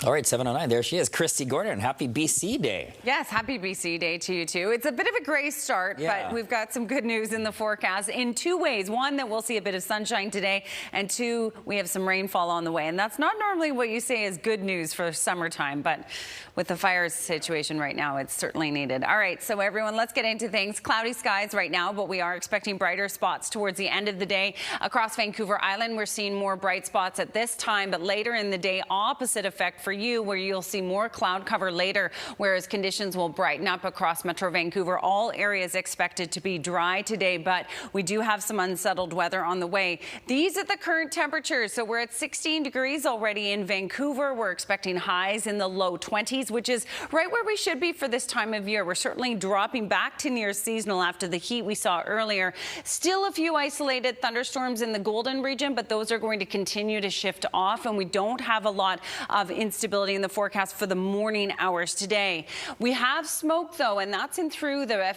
All right, 7:09. There she is, Kristi Gordon. Happy BC Day. Yes, happy BC Day to you too. It's a bit of a gray start, but we've got some good news in the forecast in two ways. One, that we'll see a bit of sunshine today, and two, we have some rainfall on the way. And that's not normally what you say is good news for summertime, but with the fires situation right now, it's certainly needed. All right, so everyone, let's get into things. Cloudy skies right now, but we are expecting brighter spots towards the end of the day. Across Vancouver Island, we're seeing more bright spots at this time, but later in the day, opposite effect for you, where you'll see more cloud cover later, whereas conditions will brighten up across Metro Vancouver. All areas expected to be dry today, but we do have some unsettled weather on the way. These are the current temperatures. So we're at 16 degrees already in Vancouver. We're expecting highs in the low 20s, which is right where we should be for this time of year. We're certainly dropping back to near seasonal after the heat we saw earlier. Still a few isolated thunderstorms in the Golden region, but those are going to continue to shift off, and we don't have a lot of instability in the forecast for the morning hours today. We have smoke though, and that's in through the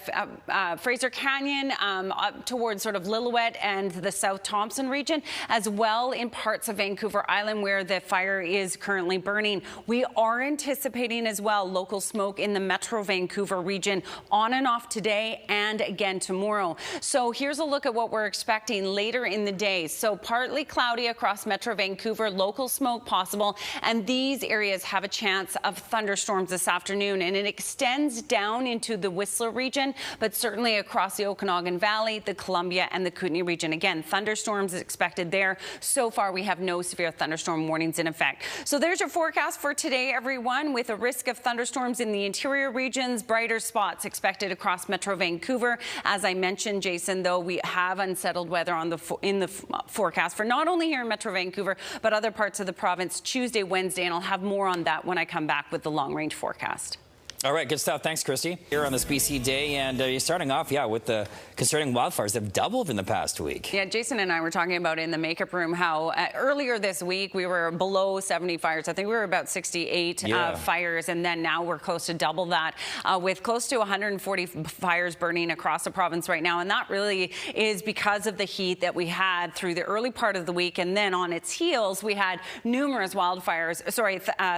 Fraser Canyon up towards sort of Lillooet and the South Thompson region, as well in parts of Vancouver Island where the fire is currently burning. We are anticipating as well local smoke in the Metro Vancouver region on and off today and again tomorrow. So here's a look at what we're expecting later in the day. So partly cloudy across Metro Vancouver, local smoke possible, and these areas have a chance of thunderstorms this afternoon, and it extends down into the Whistler region, but certainly across the Okanagan Valley, the Columbia and the Kootenay region. Again, thunderstorms expected there. So far, we have no severe thunderstorm warnings in effect. So there's your forecast for today, everyone, with a risk of thunderstorms in the interior regions, brighter spots expected across Metro Vancouver. As I mentioned, Jason, though, we have unsettled weather in the forecast for not only here in Metro Vancouver, but other parts of the province Tuesday, Wednesday, and I'll have more on that when I come back with the long-range forecast. All right, good stuff. Thanks, Kristi. Here on this BC Day, and you're starting off, with the concerning wildfires that have doubled in the past week. Yeah, Jason and I were talking about in the makeup room how earlier this week we were below 70 fires. I think we were about 68 fires, and then now we're close to double that with close to 140 fires burning across the province right now. And that really is because of the heat that we had through the early part of the week, and then on its heels we had numerous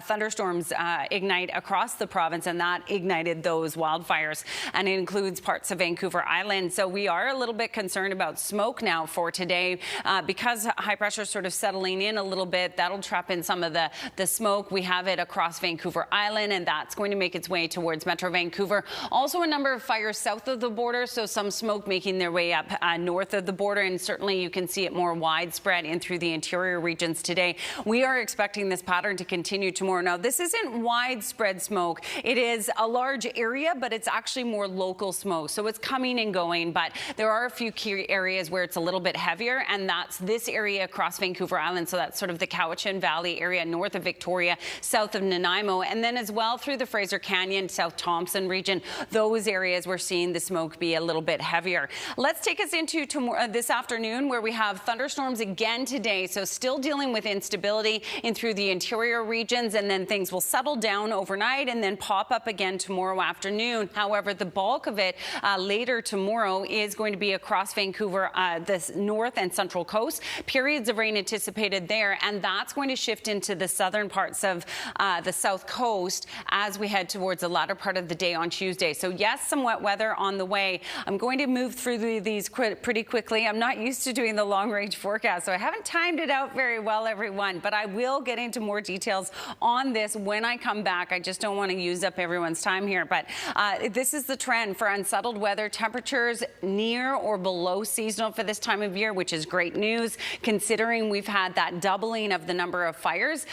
thunderstorms ignite across the province, and that ignited those wildfires, and it includes parts of Vancouver Island. So we are a little bit concerned about smoke now for today because high pressure is sort of settling in a little bit. That'll trap in some of the smoke. We have it across Vancouver Island, and that's going to make its way towards Metro Vancouver. Also a number of fires south of the border, so some smoke making their way up north of the border, and certainly you can see it more widespread in through the interior regions today. We are expecting this pattern to continue tomorrow. Now, this isn't widespread smoke. It is a large area, but it's actually more local smoke. So it's coming and going, but there are a few key areas where it's a little bit heavier, and that's this area across Vancouver Island. So that's sort of the Cowichan Valley area north of Victoria, south of Nanaimo, and then as well through the Fraser Canyon, South Thompson region. Those areas we're seeing the smoke be a little bit heavier. Let's take us into tomorrow, this afternoon, where we have thunderstorms again today. So still dealing with instability in through the interior regions, and then things will settle down overnight and then pop up again tomorrow afternoon. However, the bulk of it later tomorrow is going to be across Vancouver, the north and central coast. Periods of rain anticipated there, and that's going to shift into the southern parts of the south coast as we head towards the latter part of the day on Tuesday. So yes, some wet weather on the way. I'm going to move through these pretty quickly. I'm not used to doing the long-range forecast, so I haven't timed it out very well, everyone, but I will get into more details on this when I come back. I just don't want to use up everyone's time here, but this is the trend for unsettled weather. Temperatures near or below seasonal for this time of year, which is great news considering we've had that doubling of the number of fires.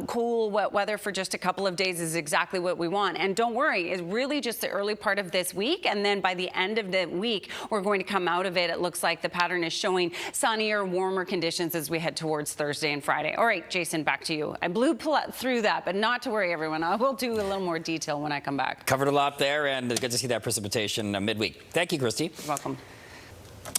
Cool, wet weather for just a couple of days is exactly what we want. And don't worry, it's really just the early part of this week, and then by the end of the week, we're going to come out of it. It looks like the pattern is showing sunnier, warmer conditions as we head towards Thursday and Friday. All right, Jason, back to you. I blew through that, but not to worry, everyone. I will do a little more detail when I come back. Covered a lot there, and good to see that precipitation midweek. Thank you, Kristi. You're welcome.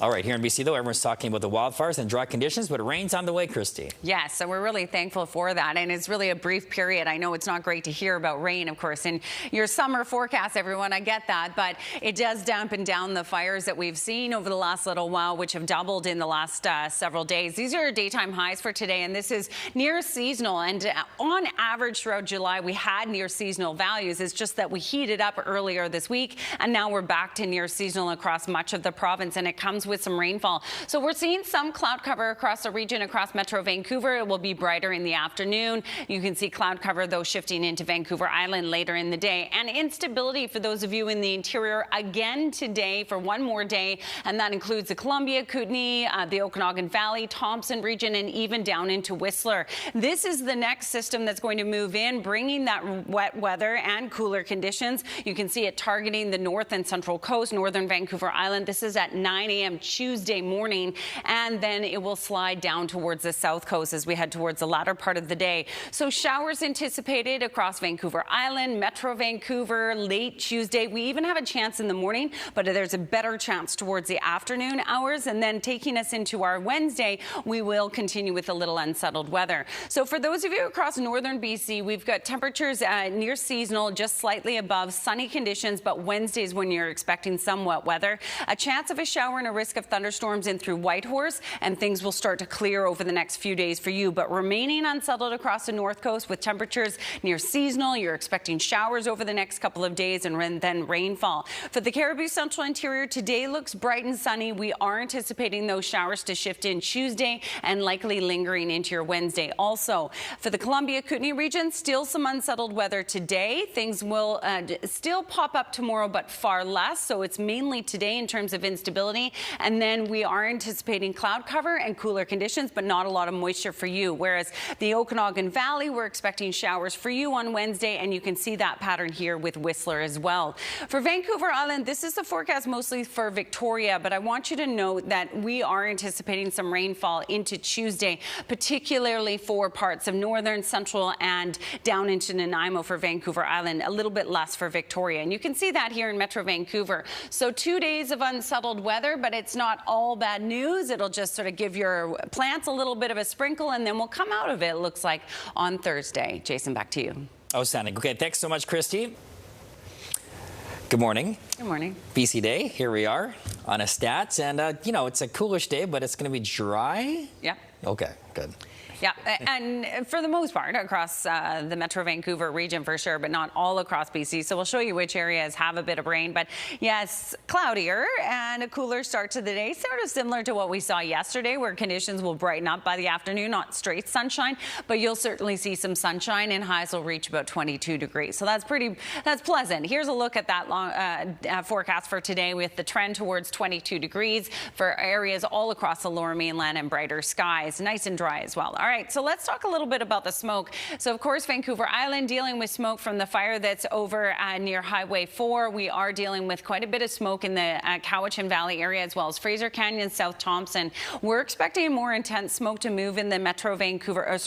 All right, here in BC, though, everyone's talking about the wildfires and dry conditions, but rain's on the way, Kristi. Yes, so we're really thankful for that, and it's really a brief period. I know it's not great to hear about rain, of course, in your summer forecast, everyone. I get that, but it does dampen down the fires that we've seen over the last little while, which have doubled in the last several days. These are daytime highs for today, and this is near seasonal. And on average throughout July, we had near seasonal values. It's just that we heated up earlier this week, and now we're back to near seasonal across much of the province, and it comes with some rainfall. So we're seeing some cloud cover across the region, across Metro Vancouver. It will be brighter in the afternoon. You can see cloud cover, though, shifting into Vancouver Island later in the day. And instability for those of you in the interior again today for one more day, and that includes the Columbia, Kootenay, the Okanagan Valley, Thompson region, and even down into Whistler. This is the next system that's going to move in, bringing that wet weather and cooler conditions. You can see it targeting the north and central coast, northern Vancouver Island. This is at 9 a.m. Tuesday morning, and then it will slide down towards the south coast as we head towards the latter part of the day. So showers anticipated across Vancouver Island, Metro Vancouver, late Tuesday. We even have a chance in the morning, but there's a better chance towards the afternoon hours. And then taking us into our Wednesday, we will continue with a little unsettled weather. So for those of you across northern BC, we've got temperatures near seasonal, just slightly above, sunny conditions, but Wednesdays when you're expecting some wet weather. A chance of a shower and a risk of thunderstorms in through Whitehorse, and things will start to clear over the next few days for you, but remaining unsettled across the north coast with temperatures near seasonal. You're expecting showers over the next couple of days and then rainfall. For the Cariboo Central Interior, today looks bright and sunny. We are anticipating those showers to shift in Tuesday and likely lingering into your Wednesday also. For the Columbia Kootenay region, still some unsettled weather today. Things will still pop up tomorrow, but far less. So it's mainly today in terms of instability. And then we are anticipating cloud cover and cooler conditions, but not a lot of moisture for you. Whereas the Okanagan Valley, we're expecting showers for you on Wednesday, and you can see that pattern here with Whistler as well. For Vancouver Island, this is the forecast mostly for Victoria, but I want you to note that we are anticipating some rainfall into Tuesday, particularly for parts of northern, central, and down into Nanaimo for Vancouver Island, a little bit less for Victoria. And you can see that here in Metro Vancouver. So 2 days of unsettled weather, but it's not all bad news. It'll just sort of give your plants a little bit of a sprinkle, and then we'll come out of it, it looks like, on Thursday. Jason, back to you. Outstanding. Okay, thanks so much, Kristi. Good morning. Good morning. BC Day, here we are on a stats, and you know, it's a coolish day, but it's going to be dry. Yeah. Okay, good. Yeah, and for the most part across the Metro Vancouver region for sure, but not all across BC. So we'll show you which areas have a bit of rain. But yes, cloudier and a cooler start to the day, sort of similar to what we saw yesterday, where conditions will brighten up by the afternoon. Not straight sunshine, but you'll certainly see some sunshine, and highs will reach about 22 degrees. So that's pleasant. Here's a look at that long forecast for today, with the trend towards 22 degrees for areas all across the Lower Mainland, and brighter skies, nice and dry as well. All right, so let's talk a little bit about the smoke. So, of course, Vancouver Island dealing with smoke from the fire that's over near Highway 4. We are dealing with quite a bit of smoke in the Cowichan Valley area, as well as Fraser Canyon, South Thompson. We're expecting more intense smoke to move in the Metro Vancouver,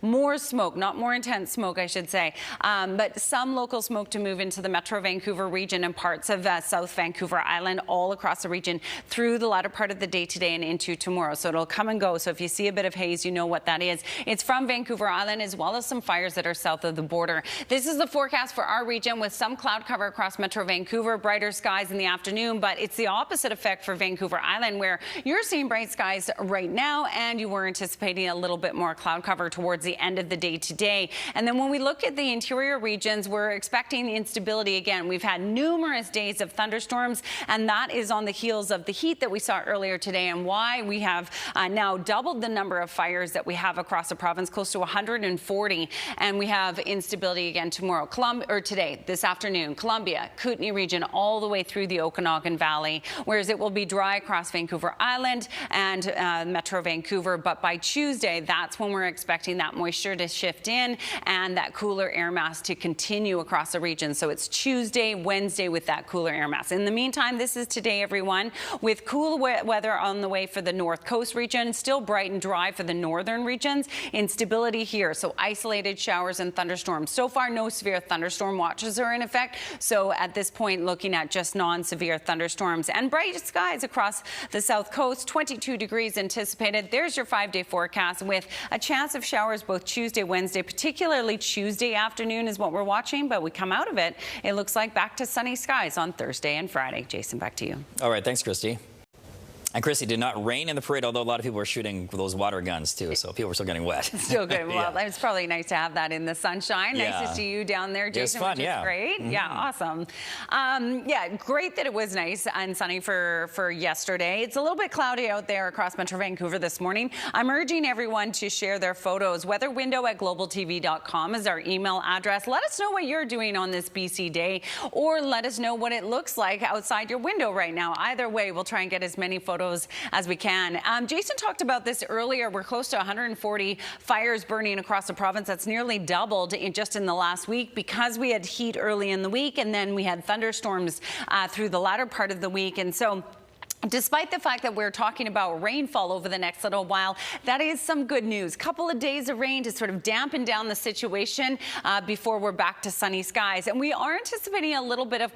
more smoke, not more intense smoke, I should say, but some local smoke to move into the Metro Vancouver region and parts of South Vancouver Island, all across the region through the latter part of the day today and into tomorrow. So it'll come and go. So if you see a bit of haze, you know what that is. It's from Vancouver Island, as well as some fires that are south of the border. This is the forecast for our region, with some cloud cover across Metro Vancouver, brighter skies in the afternoon, but it's the opposite effect for Vancouver Island, where you're seeing bright skies right now, and you were anticipating a little bit more cloud cover towards the end of the day today. And then when we look at the interior regions, we're expecting instability again. We've had numerous days of thunderstorms, and that is on the heels of the heat that we saw earlier today, and why we have now doubled the number of fires that we have across the province, close to 140. And we have instability again tomorrow, today, this afternoon, Columbia, Kootenay region, all the way through the Okanagan Valley, whereas it will be dry across Vancouver Island and Metro Vancouver. But by Tuesday, that's when we're expecting that moisture to shift in and that cooler air mass to continue across the region. So it's Tuesday, Wednesday with that cooler air mass. In the meantime, this is today, everyone, with cool weather on the way for the North Coast region. Still bright and dry for the northern regions. Instability here, so isolated showers and thunderstorms. So far, no severe thunderstorm watches are in effect. So at this point, looking at just non-severe thunderstorms and bright skies across the south coast. 22 degrees anticipated. There's your 5-day forecast with a chance of showers both Tuesday, Wednesday, particularly Tuesday afternoon is what we're watching. But we come out of it, it looks like back to sunny skies on Thursday and Friday. Jason, back to you. All right, thanks, Kristi. And Kristi, did not rain in the parade, although a lot of people were shooting those water guns too, so people were still getting wet. Still good. Well, yeah. It's probably nice to have that in the sunshine. Yeah. Nice to see you down there, Jason. It was fun, which is great. Yeah, awesome. Yeah, great that it was nice and sunny for yesterday. It's a little bit cloudy out there across Metro Vancouver this morning. I'm urging everyone to share their photos. Weatherwindow@globaltv.com is our email address. Let us know what you're doing on this BC day, or let us know what it looks like outside your window right now. Either way, we'll try and get as many photos as we can. Jason talked about this earlier. We're close to 140 fires burning across the province. That's nearly doubled just in the last week because we had heat early in the week and then we had thunderstorms through the latter part of the week. And so despite the fact that we're talking about rainfall over the next little while, that is some good news. Couple of days of rain to sort of dampen down the situation before we're back to sunny skies. And we are anticipating a little bit of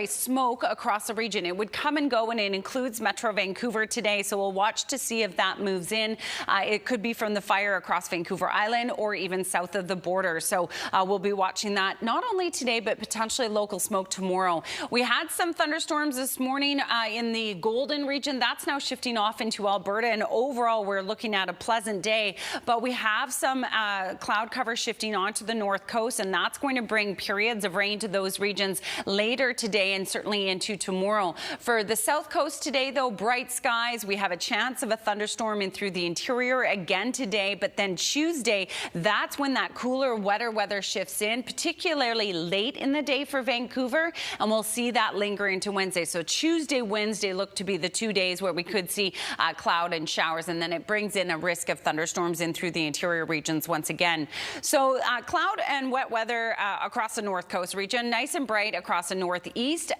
smoke across the region. It would come and go, and it includes Metro Vancouver today. So we'll watch to see if that moves in. It could be from the fire across Vancouver Island or even south of the border. So we'll be watching that not only today, but potentially local smoke tomorrow. We had some thunderstorms this morning in the Golden region. That's now shifting off into Alberta, and overall we're looking at a pleasant day, but we have some cloud cover shifting onto the north coast, and that's going to bring periods of rain to those regions later today and certainly into tomorrow. For the south coast today, though, bright skies. We have a chance of a thunderstorm in through the interior again today, but then Tuesday, that's when that cooler, wetter weather shifts in, particularly late in the day for Vancouver, and we'll see that linger into Wednesday. So Tuesday, Wednesday look to be the 2 days where we could see cloud and showers, and then it brings in a risk of thunderstorms in through the interior regions once again. So cloud and wet weather across the north coast region, nice and bright across the northeast.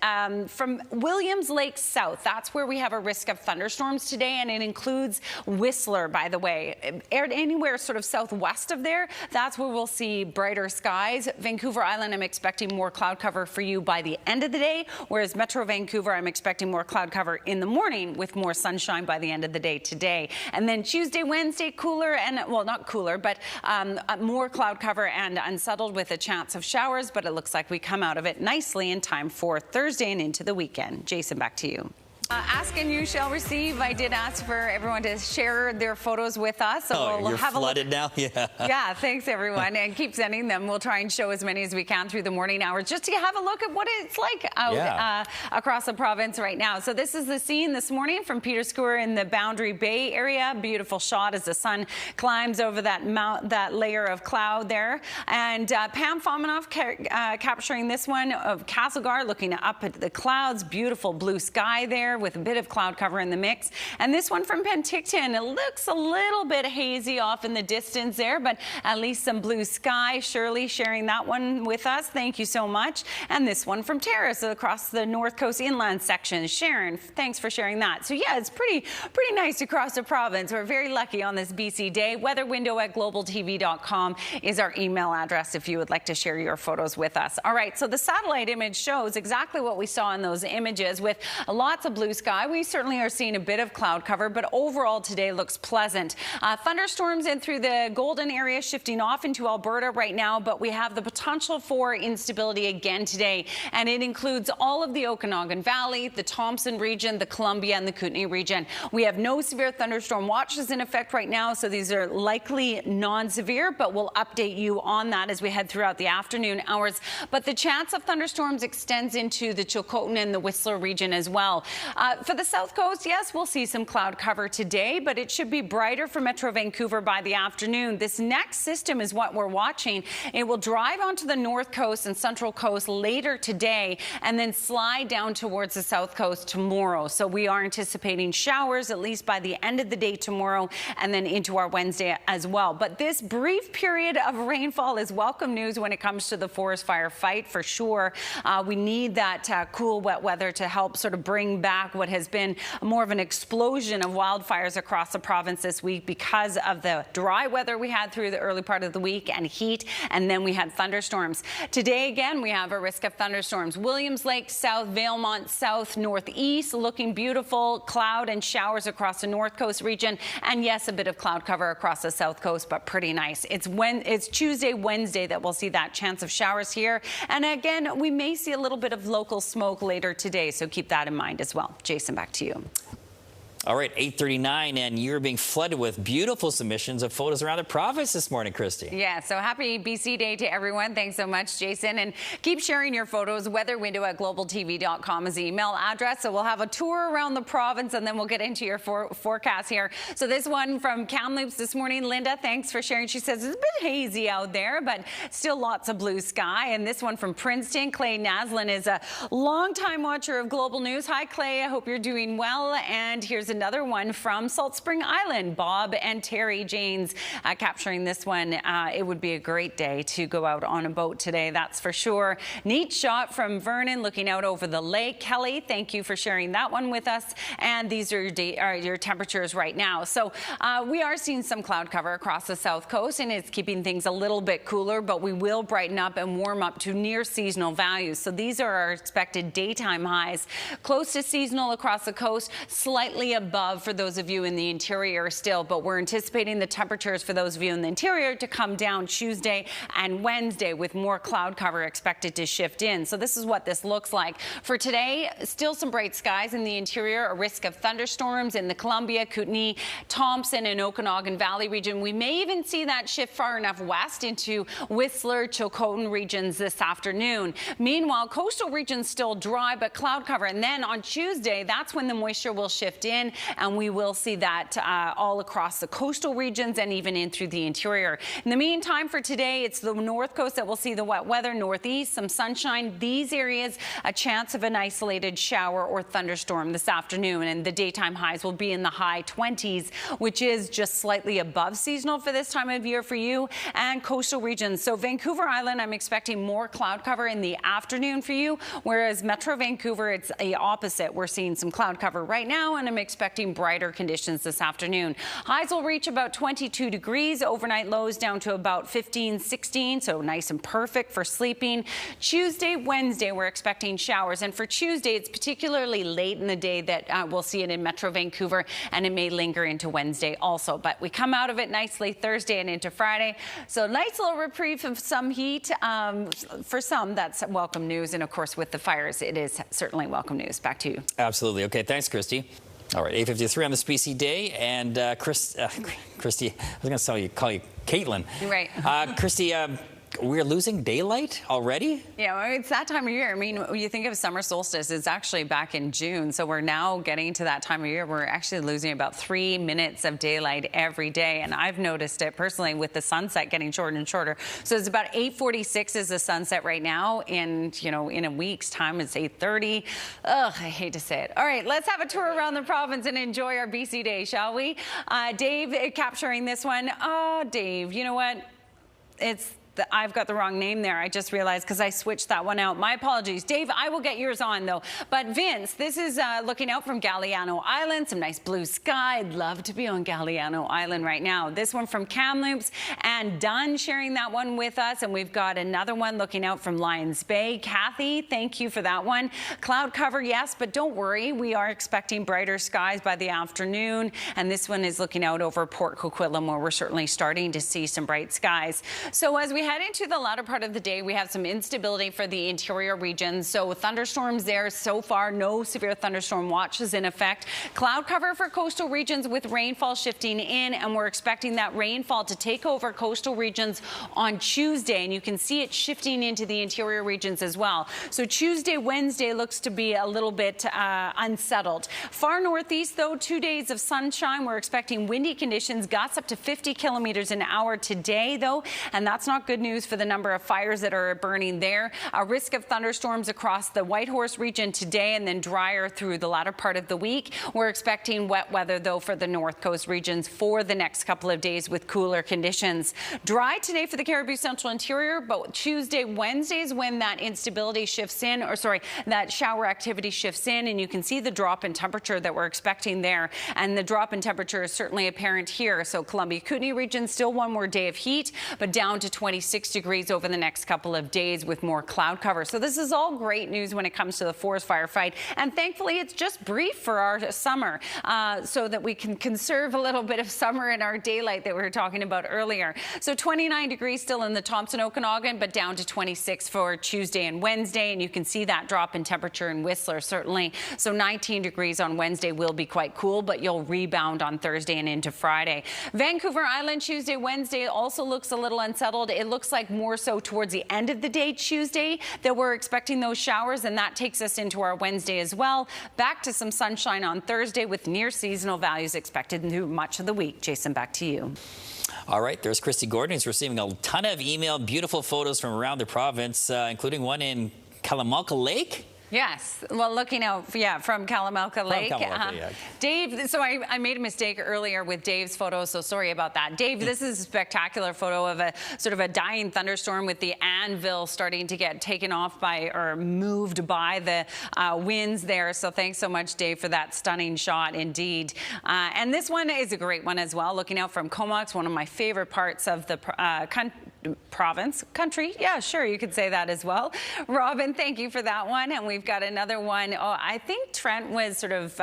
From Williams Lake south, that's where we have a risk of thunderstorms today, and it includes Whistler, by the way. Anywhere sort of southwest of there, that's where we'll see brighter skies. Vancouver Island, I'm expecting more cloud cover for you by the end of the day, whereas Metro Vancouver, I'm expecting more cloud cover in the morning with more sunshine by the end of the day today. And then Tuesday, Wednesday, cooler and, well, not cooler, but more cloud cover and unsettled with a chance of showers, but it looks like we come out of it nicely in time for Thursday and into the weekend. Jason, back to you. Ask and you shall receive. I did ask for everyone to share their photos with us. So we'll you're have flooded a now? Yeah. Yeah, thanks everyone. And keep sending them. We'll try and show as many as we can through the morning hours just to have a look at what it's like out across the province right now. So this is the scene this morning from Peter Square in the Boundary Bay area. Beautiful shot as the sun climbs over that layer of cloud there. And Pam Fominoff capturing this one of Castlegar, looking up at the clouds. Beautiful blue sky there with a bit of cloud cover in the mix. And this one from Penticton, it looks a little bit hazy off in the distance there, but at least some blue sky. Shirley sharing that one with us. Thank you so much. And this one from Terrace across the North Coast inland section. Sharon, thanks for sharing that. So yeah, it's pretty nice across the province. We're very lucky on this BC day. Weatherwindow@globaltv.com is our email address if you would like to share your photos with us. All right, so the satellite image shows exactly what we saw in those images with lots of blue sky. We certainly are seeing a bit of cloud cover, but overall today looks pleasant. Thunderstorms in through the Golden area, shifting off into Alberta right now, but we have the potential for instability again today, and it includes all of the Okanagan Valley, the Thompson region, the Columbia, and the Kootenay region. We have no severe thunderstorm watches in effect right now, so these are likely non-severe, but we'll update you on that as we head throughout the afternoon hours. But the chance of thunderstorms extends into the Chilcotin and the Whistler region as well. For the south coast, yes, we'll see some cloud cover today, but it should be brighter for Metro Vancouver by the afternoon. This next system is what we're watching. It will drive onto the north coast and central coast later today and then slide down towards the south coast tomorrow. So we are anticipating showers at least by the end of the day tomorrow and then into our Wednesday as well. But this brief period of rainfall is welcome news when it comes to the forest fire fight for sure. We need that cool, wet weather to help sort of bring back back what has been more of an explosion of wildfires across the province this week because of the dry weather we had through the early part of the week and heat, and then we had thunderstorms. Today, again, we have a risk of thunderstorms. Williams Lake South, Valemont South, northeast, looking beautiful. Cloud and showers across the north coast region, and yes, a bit of cloud cover across the south coast, but pretty nice. It's Tuesday, Wednesday that we'll see that chance of showers here, and again, we may see a little bit of local smoke later today, so keep that in mind as well. Jason, back to you. All right, 8:39, and you're being flooded with beautiful submissions of photos around the province this morning, Kristi. Yeah, so happy BC Day to everyone. Thanks so much, Jason. And keep sharing your photos. Weatherwindow@globaltv.com is the email address. So we'll have a tour around the province, and then we'll get into your forecast here. So this one from Kamloops this morning. Linda, thanks for sharing. She says it's a bit hazy out there, but still lots of blue sky. And this one from Princeton. Clay Naslin is a longtime watcher of Global News. Hi, Clay. I hope you're doing well. And here's another one from Salt Spring Island. Bob and Terry Janes capturing this one. It would be a great day to go out on a boat today, that's for sure. Neat shot from Vernon looking out over the lake. Kelly, thank you for sharing that one with us. And these are your temperatures right now. So we are seeing some cloud cover across the south coast, and it's keeping things a little bit cooler, but we will brighten up and warm up to near seasonal values. So these are our expected daytime highs. Close to seasonal across the coast, slightly above for those of you in the interior still, but we're anticipating the temperatures for those of you in the interior to come down Tuesday and Wednesday with more cloud cover expected to shift in. So this is what this looks like. For today, still some bright skies in the interior, a risk of thunderstorms in the Columbia, Kootenay, Thompson and Okanagan Valley region. We may even see that shift far enough west into Whistler, Chilcotin regions this afternoon. Meanwhile, coastal regions still dry, but cloud cover. And then on Tuesday, that's when the moisture will shift in, and we will see that all across the coastal regions and even in through the interior. In the meantime, for today, it's the north coast that will see the wet weather, northeast, some sunshine. These areas, a chance of an isolated shower or thunderstorm this afternoon, and the daytime highs will be in the high 20s, which is just slightly above seasonal for this time of year for you and coastal regions. So Vancouver Island, I'm expecting more cloud cover in the afternoon for you, whereas Metro Vancouver, it's the opposite. We're seeing some cloud cover right now, and I'm expecting brighter conditions this afternoon. Highs will reach about 22 degrees, overnight lows down to about 15, 16, so nice and perfect for sleeping. Tuesday, Wednesday, we're expecting showers, and for Tuesday, it's particularly late in the day that we'll see it in Metro Vancouver, and it may linger into Wednesday also, but we come out of it nicely Thursday and into Friday. So nice little reprieve of some heat. For some, that's welcome news, and of course, with the fires, it is certainly welcome news. Back to you. Absolutely. Okay, thanks, Kristi. All right, 8:53 on this BC Day, and Kristi, I was going to call you Caitlin. Right. Kristi, we're losing daylight already? Yeah, well, it's that time of year. I mean, when you think of summer solstice, it's actually back in June. So we're now getting to that time of year. We're actually losing about 3 minutes of daylight every day. And I've noticed it personally with the sunset getting shorter and shorter. So it's about 8:46 is the sunset right now. And, you know, in a week's time, it's 8:30. Ugh, I hate to say it. All right, let's have a tour around the province and enjoy our BC Day, shall we? Dave capturing this one. Oh, Dave, you know what? I've got the wrong name there. I just realized because I switched that one out. My apologies. Dave, I will get yours on, though. But Vince, this is looking out from Galiano Island. Some nice blue sky. I'd love to be on Galiano Island right now. This one from Kamloops and Dunn sharing that one with us. And we've got another one looking out from Lions Bay. Kathy, thank you for that one. Cloud cover, yes, but don't worry. We are expecting brighter skies by the afternoon. And this one is looking out over Port Coquitlam, where we're certainly starting to see some bright skies. So as we head into the latter part of the day, we have some instability for the interior regions. So thunderstorms there so far, no severe thunderstorm watches in effect. Cloud cover for coastal regions with rainfall shifting in, and we're expecting that rainfall to take over coastal regions on Tuesday, and you can see it shifting into the interior regions as well. So Tuesday, Wednesday looks to be a little bit unsettled. Far northeast, though, 2 days of sunshine. We're expecting windy conditions, gusts up to 50 kilometers an hour today, though, and that's not good good news for the number of fires that are burning there. A risk of thunderstorms across the Whitehorse region today and then drier through the latter part of the week. We're expecting wet weather, though, for the North Coast regions for the next couple of days with cooler conditions. Dry today for the Cariboo Central Interior, but Tuesday, Wednesday is when that instability shifts in, or sorry, that shower activity shifts in, and you can see the drop in temperature that we're expecting there. And the drop in temperature is certainly apparent here. So Columbia-Kootenay region, still one more day of heat, but down to 26 degrees over the next couple of days with more cloud cover. So this is all great news when it comes to the forest fire fight. And thankfully, it's just brief for our summer, so that we can conserve a little bit of summer in our daylight that we were talking about earlier. So 29 degrees still in the Thompson Okanagan, but down to 26 for Tuesday and Wednesday. And you can see that drop in temperature in Whistler, certainly. So 19 degrees on Wednesday will be quite cool, but you'll rebound on Thursday and into Friday. Vancouver Island Tuesday, Wednesday also looks a little unsettled. It looks like more so towards the end of the day Tuesday that we're expecting those showers, and that takes us into our Wednesday as well. Back to some sunshine on Thursday with near seasonal values expected through much of the week. Jason, back to you. All right, there's Kristi Gordon, who's receiving a ton of email, beautiful photos from around the province, including one in Kalamalka Lake. Yes, well, looking out, from Kalamalka Lake. Yeah. Dave, so I made a mistake earlier with Dave's photo, so sorry about that. Dave, this is a spectacular photo of a sort of a dying thunderstorm with the anvil starting to get taken off by, or moved by, the winds there. So thanks so much, Dave, for that stunning shot indeed. And this one is a great one as well, looking out from Comox, one of my favorite parts of the country. Yeah, sure, you could say that as well. Robin, thank you for that one. And we've got another one. Oh, I think Trent was sort of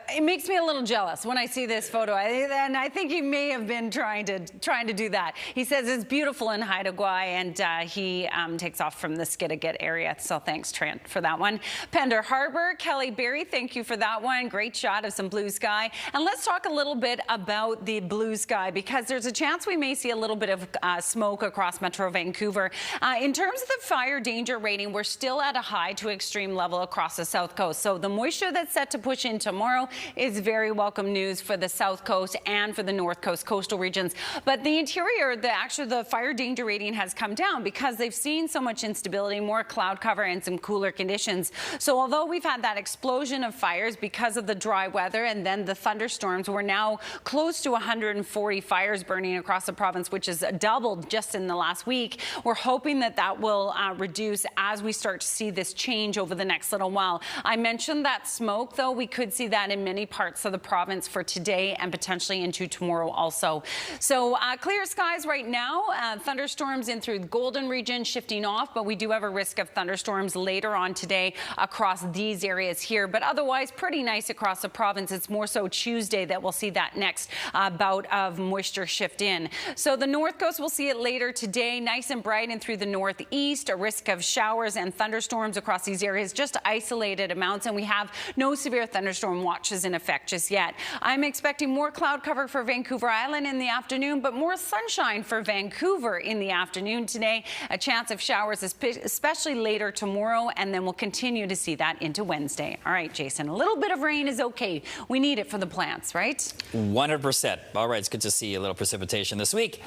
it makes me a little jealous when I see this photo, and I think he may have been trying to do that. He says it's beautiful in Haida Gwaii, and he takes off from the Skidegate area. So thanks, Trent, for that one. Pender Harbor, Kelly Berry, thank you for that one. Great shot of some blue sky. And let's talk a little bit about the blue sky, because there's a chance we may see a little bit of smoke across Metro Vancouver. In terms of the fire danger rating, we're still at a high to extreme level across the South Coast. So the moisture that's set to push in tomorrow is very welcome news for the South Coast and for the North Coast coastal regions. But the interior, the fire danger rating has come down because they've seen so much instability, more cloud cover, and some cooler conditions. So although we've had that explosion of fires because of the dry weather and then the thunderstorms, we're now close to 140 fires burning across the province, which is doubled just in the last week. We're hoping that that will reduce as we start to see this change over the next little while. I mentioned that smoke, though. We could see that in many parts of the province for today and potentially into tomorrow also. So clear skies right now. Thunderstorms in through the Golden region shifting off, but we do have a risk of thunderstorms later on today across these areas here. But otherwise, pretty nice across the province. It's more so Tuesday that we'll see that next bout of moisture shift in. So the North Coast, we'll see it later today. Nice and bright and through the northeast. A risk of showers and thunderstorms across these areas, just isolated amounts, and we have no severe thunderstorm watches in effect just yet. I'm expecting more cloud cover for Vancouver Island in the afternoon, but more sunshine for Vancouver in the afternoon today. A chance of showers, especially later tomorrow, and then we'll continue to see that into Wednesday. All right, Jason, a little bit of rain is okay. We need it for the plants, right? 100%. All right, it's good to see a little precipitation this week.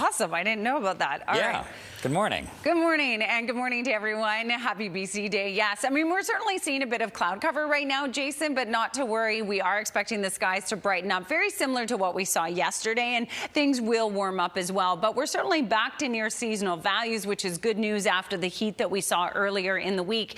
Awesome. I didn't know about that. All right. Good morning. Good morning, and good morning to everyone. Happy BC Day. Yes, I mean, we're certainly seeing a bit of cloud cover right now, Jason, but not to worry. We are expecting the skies to brighten up, very similar to what we saw yesterday, and things will warm up as well. But we're certainly back to near seasonal values, which is good news after the heat that we saw earlier in the week.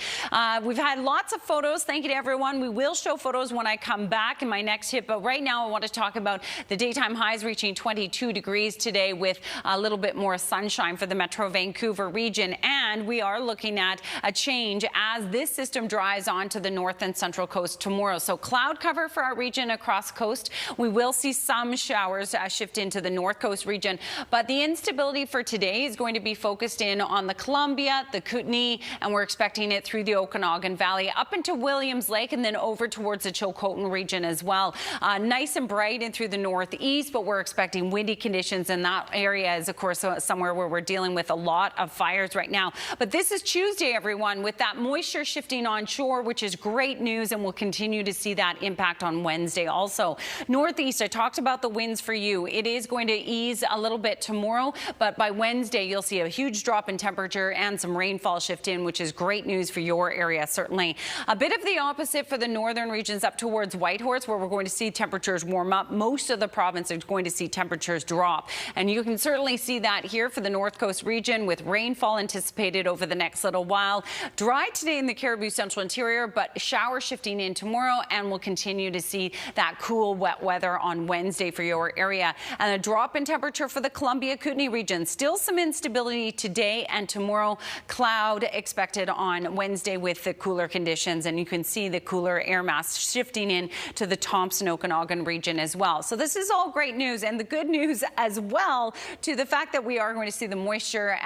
We've had lots of photos. Thank you to everyone. We will show photos when I come back in my next hit, but right now I want to talk about the daytime highs reaching 22 degrees today with a little bit more sunshine for the Metro Vancouver region, and we are looking at a change as this system dries onto the north and central coast tomorrow. So cloud cover for our region across coast. We will see some showers shift into the north coast region, but the instability for today is going to be focused in on the Columbia, the Kootenay, and we're expecting it through the Okanagan Valley up into Williams Lake and then over towards the Chilcotin region as well. Nice and bright and through the northeast, but we're expecting windy conditions, and that area is of course somewhere where we're dealing with a lot of fires right now. But this is Tuesday, everyone, with that moisture shifting onshore, which is great news, and we'll continue to see that impact on Wednesday also. Northeast, I talked about the winds for you. It is going to ease a little bit tomorrow, but by Wednesday, you'll see a huge drop in temperature and some rainfall shift in, which is great news for your area, certainly. A bit of the opposite for the northern regions up towards Whitehorse, where we're going to see temperatures warm up. Most of the province is going to see temperatures drop, and you can certainly see that here for the North Coast region, with rainfall anticipated over the next little while. Dry today in the Cariboo Central Interior, but showers shifting in tomorrow, and we'll continue to see that cool, wet weather on Wednesday for your area. And a drop in temperature for the Columbia Kootenay region. Still some instability today and tomorrow. Cloud expected on Wednesday with the cooler conditions, and you can see the cooler air mass shifting in to the Thompson Okanagan region as well. So this is all great news, and the good news as well to the fact that we are going to see the moisture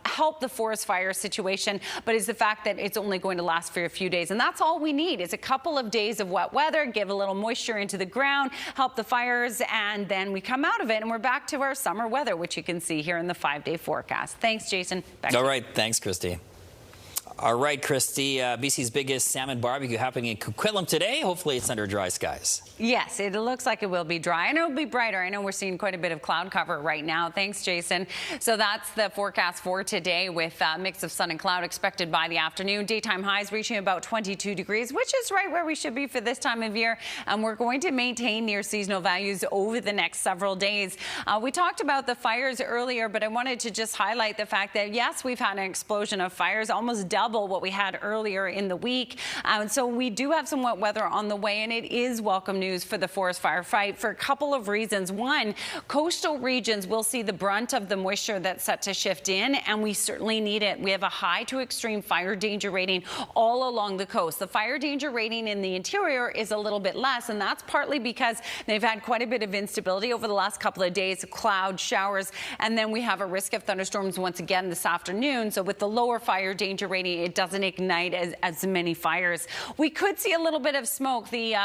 help the forest fire situation, but is the fact that it's only going to last for a few days, and that's all we need is a couple of days of wet weather, give a little moisture into the ground, help the fires, and then we come out of it and we're back to our summer weather, which you can see here in the 5-day forecast. Thanks, Jason. All right, thanks, Kristi. All right, Kristi, BC's biggest salmon barbecue happening in Coquitlam today. Hopefully it's under dry skies. Yes, it looks like it will be dry, and it'll be brighter. I know we're seeing quite a bit of cloud cover right now. Thanks, Jason. So that's the forecast for today, with a mix of sun and cloud expected by the afternoon. Daytime highs reaching about 22 degrees, which is right where we should be for this time of year. And we're going to maintain near seasonal values over the next several days. We talked about the fires earlier, but I wanted to just highlight the fact that, yes, we've had an explosion of fires, almost double what we had earlier in the week. So we do have some wet weather on the way, and it is welcome news for the forest fire fight for a couple of reasons. One, coastal regions will see the brunt of the moisture that's set to shift in, and we certainly need it. We have a high to extreme fire danger rating all along the coast. The fire danger rating in the interior is a little bit less, and that's partly because they've had quite a bit of instability over the last couple of days, cloud showers, and then we have a risk of thunderstorms once again this afternoon. So with the lower fire danger rating, it doesn't ignite as many fires. We could see a little bit of smoke. The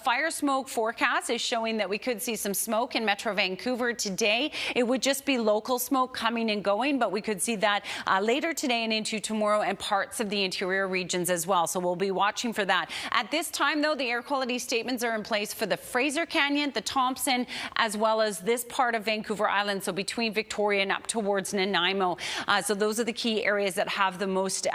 fire smoke forecast is showing that we could see some smoke in Metro Vancouver today. It would just be local smoke coming and going, but we could see that later today and into tomorrow, and parts of the interior regions as well. So we'll be watching for that. At this time, though, the air quality statements are in place for the Fraser Canyon, the Thompson, as well as this part of Vancouver Island, so between Victoria and up towards Nanaimo. So those are the key areas that have the most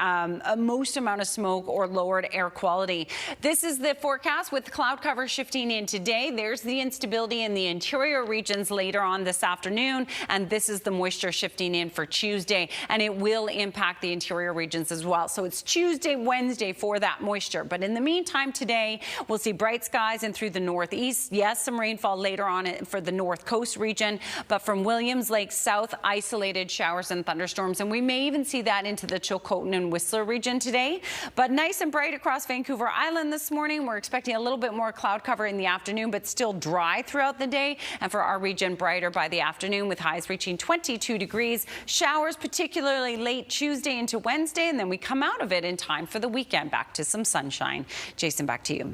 amount of smoke or lowered air quality. This is the forecast with cloud cover shifting in today. There's the instability in the interior regions later on this afternoon, and this is the moisture shifting in for Tuesday, and it will impact the interior regions as well. So it's Tuesday, Wednesday for that moisture. But in the meantime, today we'll see bright skies and through the northeast. Yes, some rainfall later on for the North Coast region, but from Williams Lake south, isolated showers and thunderstorms, and we may even see that into the Chilcotin and Whistler region today. But nice and bright across Vancouver Island this morning. We're expecting a little bit more cloud cover in the afternoon, but still dry throughout the day. And for our region, brighter by the afternoon, with highs reaching 22 degrees. Showers particularly late Tuesday into Wednesday, and then we come out of it in time for the weekend. Back to some sunshine. Jason, back to you.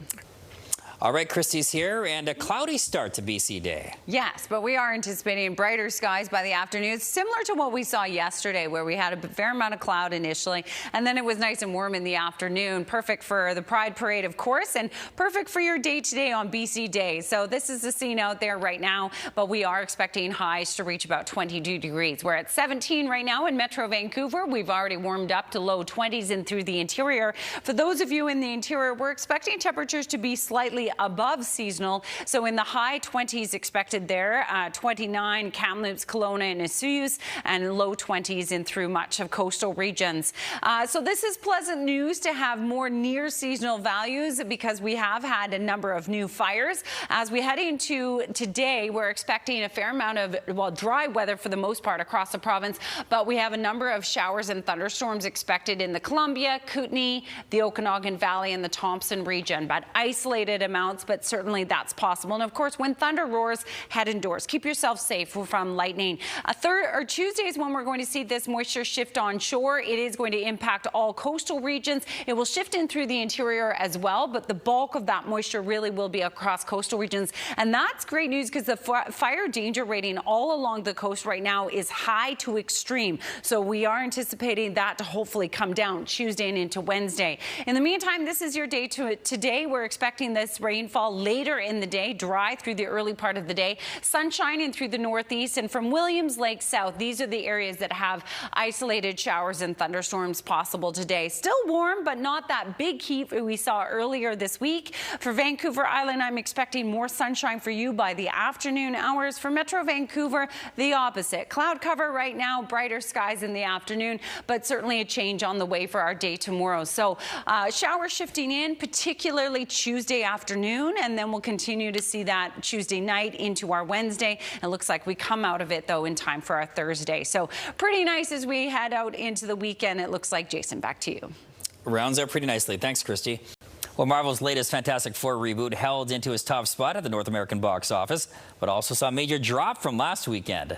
All right, Kristi's here, and a cloudy start to BC Day. Yes, but we are anticipating brighter skies by the afternoon, similar to what we saw yesterday, where we had a fair amount of cloud initially, and then it was nice and warm in the afternoon. Perfect for the Pride Parade, of course, and perfect for your day today on BC Day. So this is the scene out there right now, but we are expecting highs to reach about 22 degrees. We're at 17 right now in Metro Vancouver. We've already warmed up to low 20s and through the interior. For those of you in the interior, we're expecting temperatures to be slightly above seasonal, so in the high 20s expected there, 29 Kamloops, Kelowna, and Osoyoos, and low 20s in through much of coastal regions. So this is pleasant news to have more near seasonal values, because we have had a number of new fires. As we head into today, we're expecting a fair amount of, well, dry weather for the most part across the province, but we have a number of showers and thunderstorms expected in the Columbia, Kootenay, the Okanagan Valley, and the Thompson region, but isolated amounts amounts, but certainly that's possible. And of course, when thunder roars, head indoors. Keep yourself safe from lightning. Tuesday is when we're going to see this moisture shift onshore. It is going to impact all coastal regions. It will shift in through the interior as well, but the bulk of that moisture really will be across coastal regions. And that's great news because the fire danger rating all along the coast right now is high to extreme. So we are anticipating that to hopefully come down Tuesday and into Wednesday. In the meantime, this is your day today. We're expecting this rainfall later in the day, dry through the early part of the day, sunshine in through the northeast, and from Williams Lake south. These are the areas that have isolated showers and thunderstorms possible today. Still warm, but not that big heat we saw earlier this week. For Vancouver Island, I'm expecting more sunshine for you by the afternoon hours. For Metro Vancouver, the opposite. Cloud cover right now, brighter skies in the afternoon, but certainly a change on the way for our day tomorrow. So showers shifting in, particularly Tuesday afternoon, and then we'll continue to see that Tuesday night into our Wednesday. It looks like we come out of it, though, in time for our Thursday. So pretty nice as we head out into the weekend, it looks like. Jason, back to you. Rounds out pretty nicely. Thanks, Kristi. Well, Marvel's latest Fantastic Four reboot held into his top spot at the North American box office, but also saw a major drop from last weekend.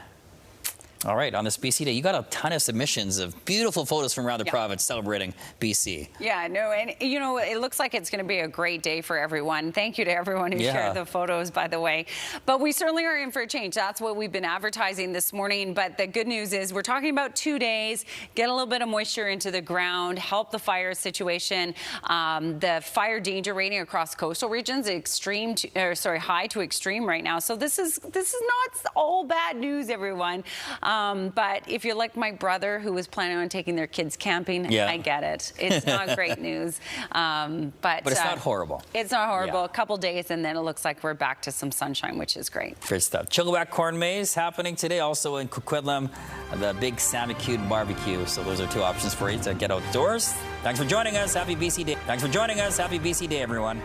All right, on this BC Day, you got a ton of submissions of beautiful photos from around the province celebrating BC. Yeah, no, and you know, it looks like it's going to be a great day for everyone. Thank you to everyone who shared the photos, by the way. But we certainly are in for a change. That's what we've been advertising this morning. But the good news is we're talking about 2 days, get a little bit of moisture into the ground, help the fire situation. The fire danger rating across coastal regions high to extreme right now. So this is not all bad news, everyone. But if you're like my brother who was planning on taking their kids camping, I get it. It's not great news. But it's not horrible. It's not horrible. A couple days and then it looks like we're back to some sunshine, which is great. Great stuff. Chilliwack Corn Maze happening today. Also in Coquitlam, the big Samicute barbecue. So those are 2 options for you to get outdoors. Thanks for joining us. Happy BC Day. Thanks for joining us. Happy BC Day, everyone.